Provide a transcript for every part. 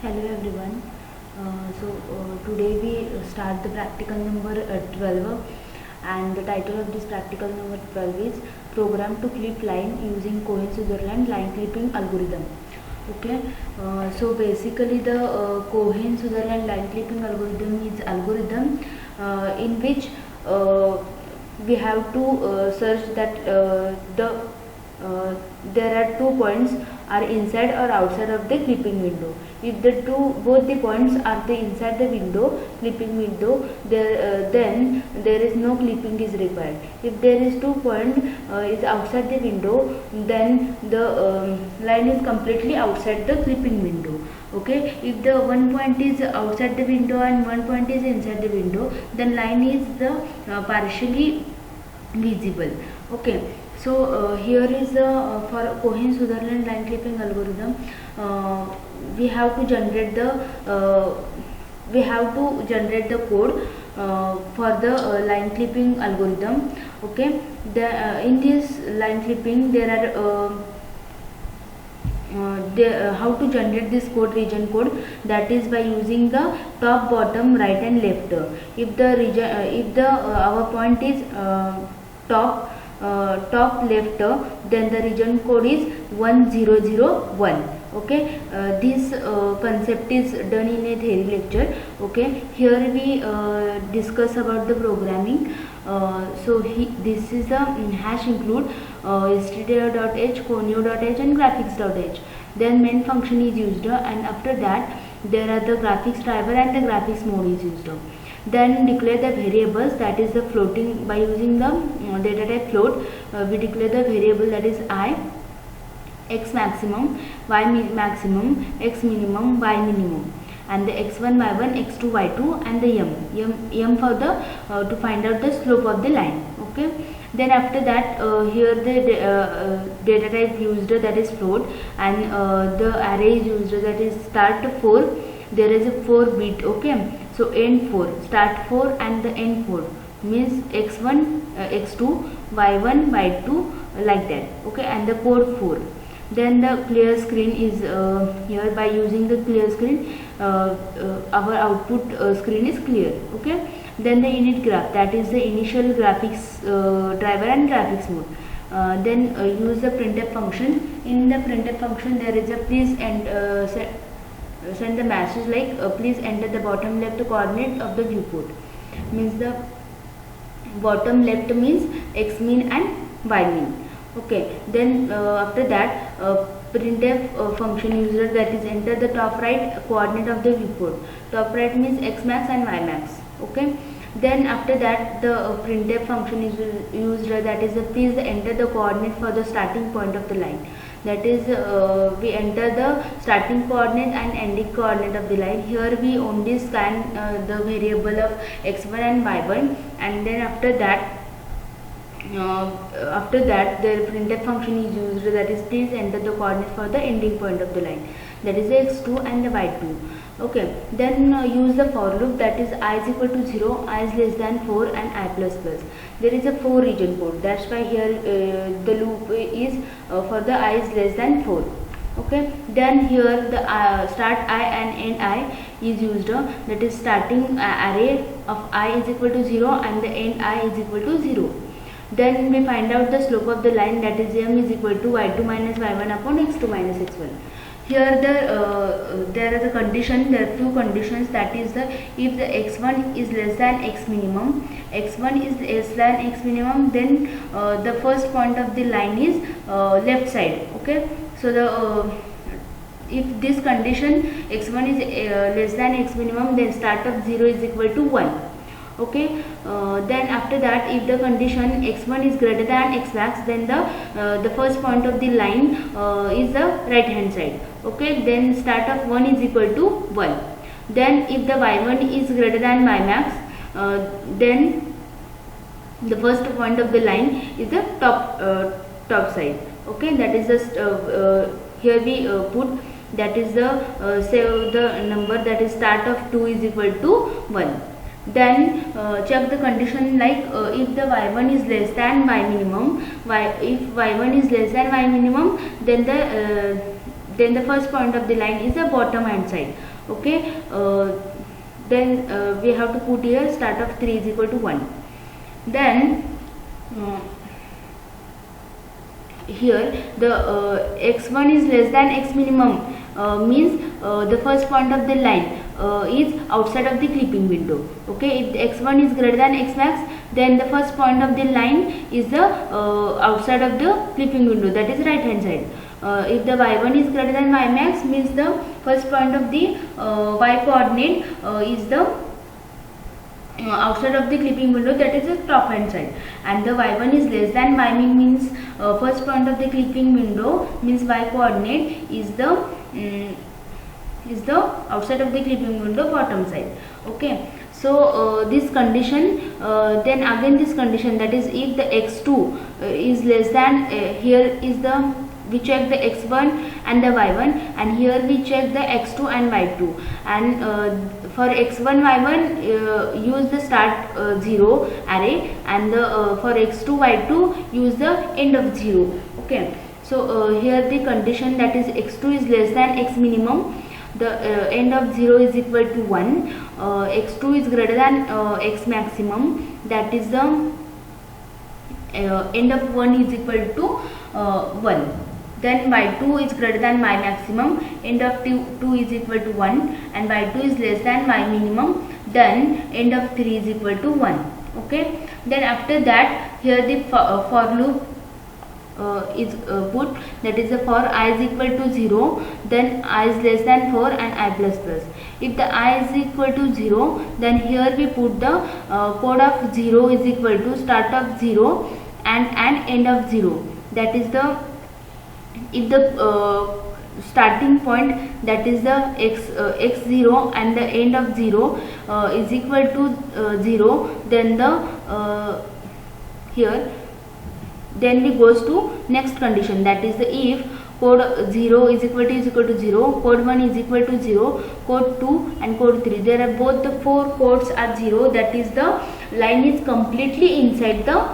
Hello everyone. Today we start the practical number 12, and the title of this practical number 12 is Program to Clip Line Using Cohen-Sutherland Line Clipping Algorithm. Okay, basically the Cohen-Sutherland line clipping algorithm is algorithm in which we have to search that there are 2 points are inside or outside of the clipping window. If both the points are the inside the clipping window, then there is no clipping is required. If there is 2 point is outside the window, then the line is completely outside the clipping window. Okay, if the 1 point is outside the window and 1 point is inside the window, then line is the partially visible. Okay, here is for Cohen-Sutherland line clipping algorithm. We have to generate the code for the line clipping algorithm. Okay, in this line clipping there are how to generate this region code, that is by using the top, bottom, right and left. If our point is top left, then the region code is 1001. Okay, this concept is done in a theory lecture. Okay, here we discuss about the programming. This is a hash include stdio.h, conio.h and graphics.h. Then main function is used, and after that there are the graphics driver and the graphics mode is used. Then declare the variables, that is the floating. By using the data type float, we declare the variable, that is I, x maximum, y maximum, x minimum, y minimum, and the x1, y1, x2, y2, and the m for the to find out the slope of the line. Okay, then after that here the data type used, that is float, and the array is used, that is start 4. There is a 4 bit. Okay, so end 4, start 4 and the end 4 means x1, x2, y1, y2, like that. Okay, and the code 4. Then the clear screen is here. By using the clear screen, our output screen is clear. Okay, then the init graph, that is the initial graphics driver and graphics mode. Then use the printf function. In the printf function there is a please and send the message like please enter the bottom left coordinate of the viewport. Means the bottom left means x mean and y mean. Okay, then after that printf function user, that is enter the top right coordinate of the viewport. Top right means x max and y max. Okay, then after that the printf function is used, that is please enter the coordinate for the starting point of the line. That is we enter the starting coordinate and ending coordinate of the line. Here we only scan the variable of x1 and y1, and then after that the printf function is used, that is please enter the coordinate for the ending point of the line, that is the x2 and the y2. Okay, then use the for loop, that is I is equal to 0, I is less than 4 and I plus plus. There is a 4 region code, that's why here the loop is for the I is less than 4. Okay, then here the start I and end I is used, that is starting array of I is equal to 0 and the end I is equal to 0. Then we find out the slope of the line, that is m is equal to y2 minus y1 upon x2 minus x1. Here there are the condition, there are few conditions, that is if the x1 is less than x minimum, x1 is less than x minimum, then the first point of the line is left side. Okay, so if this condition x1 is less than x minimum, then start of 0 is equal to 1. Okay, then after that if the condition x1 is greater than x max, then the first point of the line is the right hand side. Okay, then start of 1 is equal to 1. Then if the y1 is greater than y max, then the first point of the line is the top side. Okay, that is just here we put, that is the save the number, that is start of 2 is equal to 1. Then check the condition like if the y1 is less than y minimum, if y1 is less than y minimum, then the first point of the line is the bottom hand side. Okay, then we have to put here start of 3 is equal to 1. Then here the x1 is less than x minimum, means the first point of the line is outside of the clipping window. Okay, if the x1 is greater than x max, then the first point of the line is the outside of the clipping window, that is right hand side. If the y1 is greater than y max, means the first point of the y coordinate is the outside of the clipping window, that is the top hand side. And the y1 is less than y min, means first point of the clipping window, means y coordinate is the outside of the clipping window bottom side. Okay, so this condition, then again this condition, that is if the x2 is less than, here is the, we check the x1 and the y1, and here we check the x2 and y2, and for x1 y1 use the start 0 array, and the for x2 y2 use the end of 0. Okay, so here the condition, that is x2 is less than x minimum, the end of 0 is equal to 1, x2 is greater than x maximum, that is the end of 1 is equal to 1. Then y2 is greater than y maximum, end of 2 is equal to 1, and y2 is less than y minimum, then end of 3 is equal to 1. Okay, then after that here the for loop is put, that is the for I is equal to 0, then I is less than 4 and I plus plus. If the I is equal to 0, then here we put the code of 0 is equal to start of 0 and end of 0, that is the, if the starting point, that is the x0 and the end of 0 is equal to 0, then the here then we goes to next condition, that is the if code 0 is equal to 0, code 1 is equal to 0, code 2 and code 3, there are both the 4 codes are 0, that is the line is completely inside the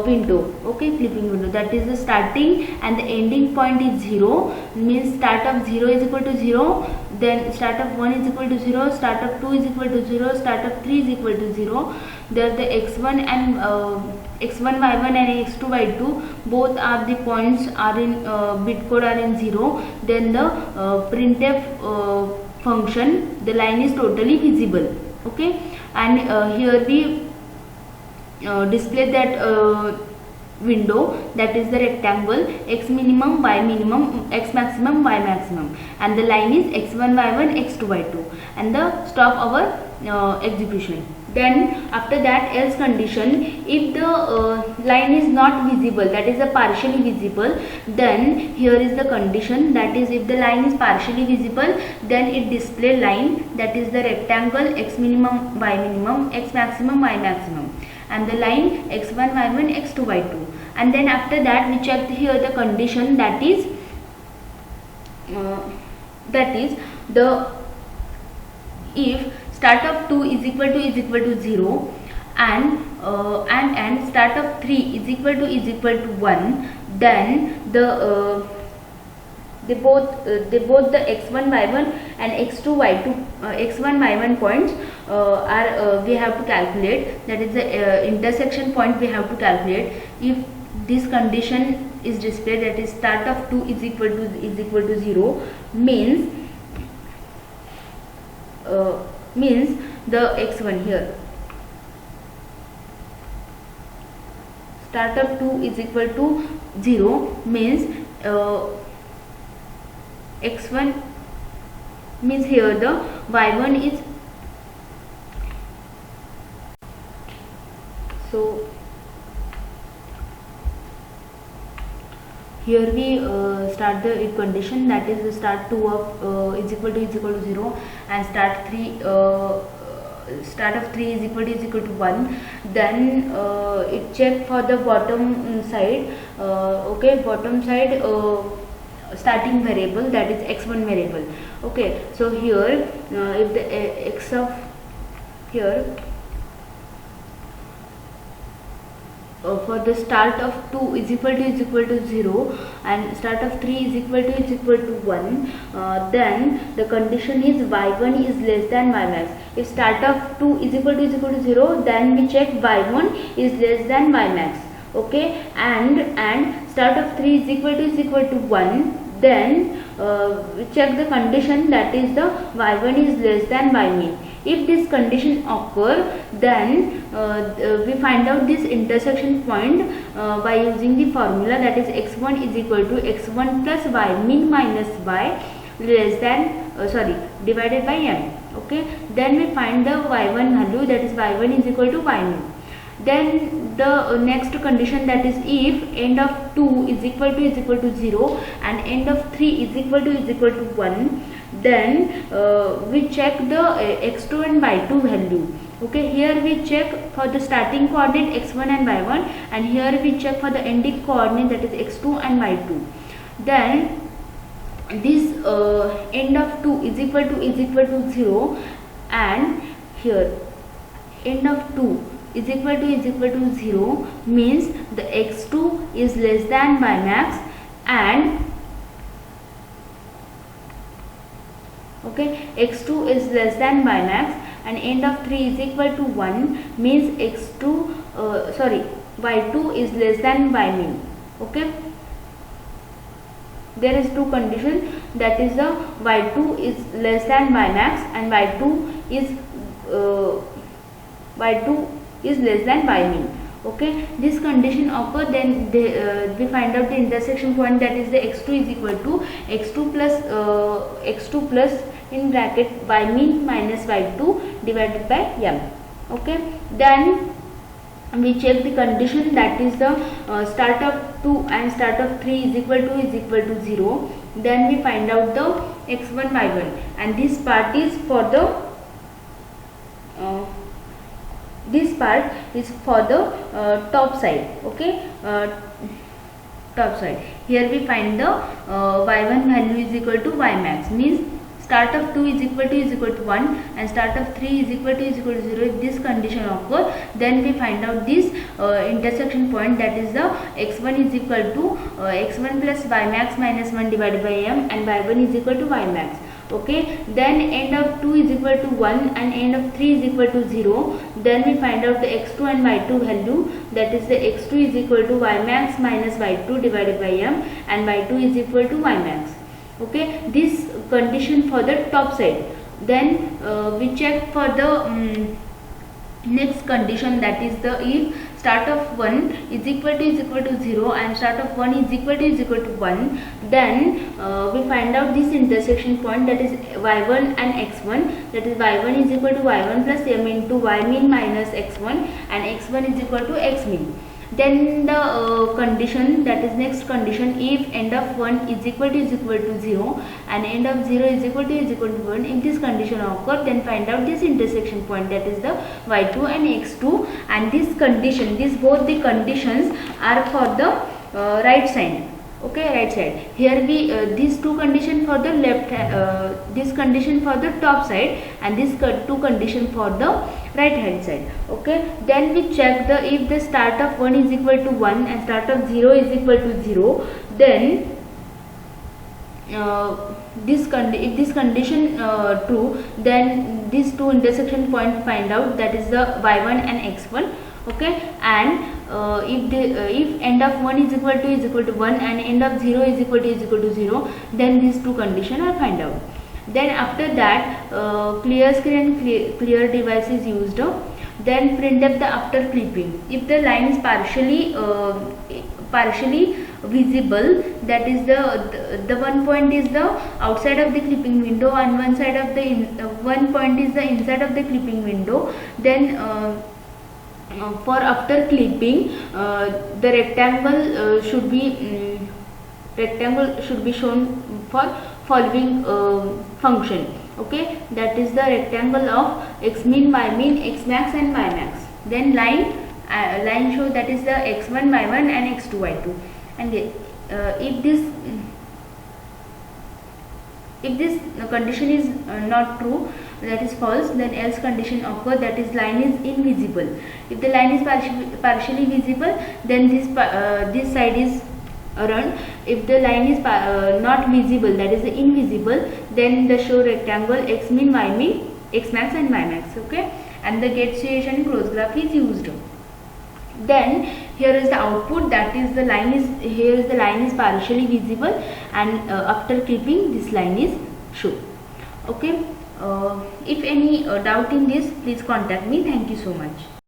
window. Okay, clipping window, that is the starting and the ending point is 0, means start of 0 is equal to 0, then start of 1 is equal to 0, start of 2 is equal to 0, start of 3 is equal to 0. There the x1 and x1 y1 and x2 y2 both are the points are in bit code are in 0, then the printf function, the line is totally visible. Okay, and here we display that window, that is the rectangle x minimum, y minimum, x maximum, y maximum, and the line is x1 y1 x2 y2, and the stop our execution. Then after that else condition, if the line is not visible, that is a partially visible, then here is the condition, that is if the line is partially visible, then it display line, that is the rectangle x minimum, y minimum, x maximum, y maximum, and the line x1 y1 x2 y2. And then after that we check here the condition, that is the if start of 2 is equal to 0 and start of 3 is equal to 1, then the they both the x1 y1 and x2 y2 x1 y1 points are we have to calculate, that is the intersection point we have to calculate. If this condition is displayed, that is start of 2 is equal to 0, means the x1 here, start of 2 is equal to 0, means x1 means here the y1 is, so here we start the if condition, that is the start 2 of is equal to 0 and start 3 start of 3 is equal to 1, then it check for the bottom side. Okay, bottom side starting variable, that is x1 variable. Okay, so here if the x of here for the start of 2 is equal to 0 and start of 3 is equal to 1, then the condition is y1 is less than y max. If start of 2 is equal to 0, then we check y1 is less than y max. Okay, and start of 3 is equal to 1, then we check the condition, that is the y1 is less than y mean. If this condition occur, then we find out this intersection point by using the formula, that is x1 is equal to x1 plus y mean minus y less than divided by m. Okay, then we find the y1 value, that is y1 is equal to y mean. Then the next condition, that is if end of 2 is equal to 0 and end of 3 is equal to 1, then we check the x2 and y2 value. Okay, here we check for the starting coordinate x1 and y1, and here we check for the ending coordinate, that is x2 and y2. Then this end of 2 is equal to 0, and here end of 2 is equal to 0 means the x2 is less than y max, and okay, x2 is less than y max, and end of 3 is equal to 1 means y2 is less than y mean. Okay, there is two conditions, that is the y2 is less than y max and y2 is less than y mean. Okay, this condition occur, then we find out the intersection point, that is the x2 is equal to x2 plus in bracket y mean minus y2 divided by m. Okay, then we check the condition, that is the start of 2 and start of 3 is equal to 0. Then we find out the x1 y1, and this part is for the top side. Okay, top side. Here we find the y1 value is equal to y max, means start of 2 is equal to 1 and start of 3 is equal to 0. If this condition occur, then we find out this intersection point, that is the x1 is equal to x1 plus y max minus 1 divided by m, and y1 is equal to y max. Okay, then end of 2 is equal to 1 and end of 3 is equal to 0. Then we find out the x2 and y2 value, that is the x2 is equal to y max minus y2 divided by m, and y2 is equal to y max. Okay, this condition for the top side. Then we check for the next condition, that is the if start of 1 is equal to 0 and start of 1 is equal to 1, then we find out this intersection point, that is y1 and x1, that is y1 is equal to y1 plus m into y mean minus x1, and x1 is equal to x mean. Then the condition, that is next condition, if end of 1 is equal to 0 and end of 0 is equal to 1, if this condition occur, then find out this intersection point, that is the y2 and x2, and this condition, both the conditions are for the right side. Okay, right side. Here we these two condition for the left, this condition for the top side, and this two condition for the right hand side. Okay, then we check the if the start of 1 is equal to 1 and start of 0 is equal to 0, then if this condition true, then these two intersection point find out, that is the y1 and x1. Okay, and if end of 1 is equal to 1 and end of 0 is equal to 0, then these two conditions are find out. Then after that clear screen and clear device is used. Then printf the after clipping. If the line is partially visible, that is the one point is the outside of the clipping window and one side of the one point is the inside of the clipping window, then for after clipping the rectangle should be shown for following function. Okay, that is the rectangle of x mean, y mean, x max and y max. Then line show, that is the x1 y1 and x2 y2. And if this condition is not true, that is false, then else condition occur, that is line is invisible. If the line is partially visible, then this side is run. If the line is not visible, that is invisible, then the show rectangle x min, y min, x max and y max. Okay, and the get situation closed graph is used. Then here is the output, that is the line is, here is the line is partially visible, and after clipping this line is shown. Okay, if any doubt in this, please contact me. Thank you so much.